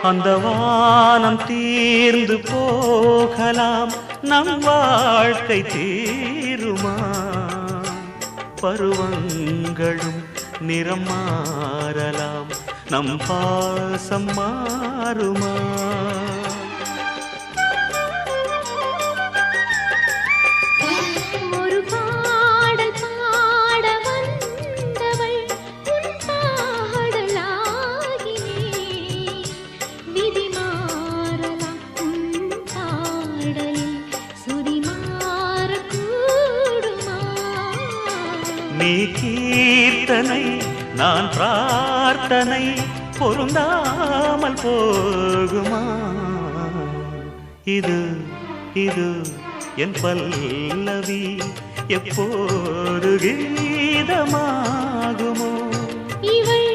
அந்த வானம் தீர்ந்து போகலாம், நம் வாழ்க்கை தீருமா? பருவங்களும் நிறம் மாறலாம், நம் பாசம் மாறுமா? நீ கீர்த்தனை நான் பிரார்த்தனை, பொருந்தாமல் போகுமா? இது இது என் பல்லவி எப்போது கீதமாகுமோ? இவள்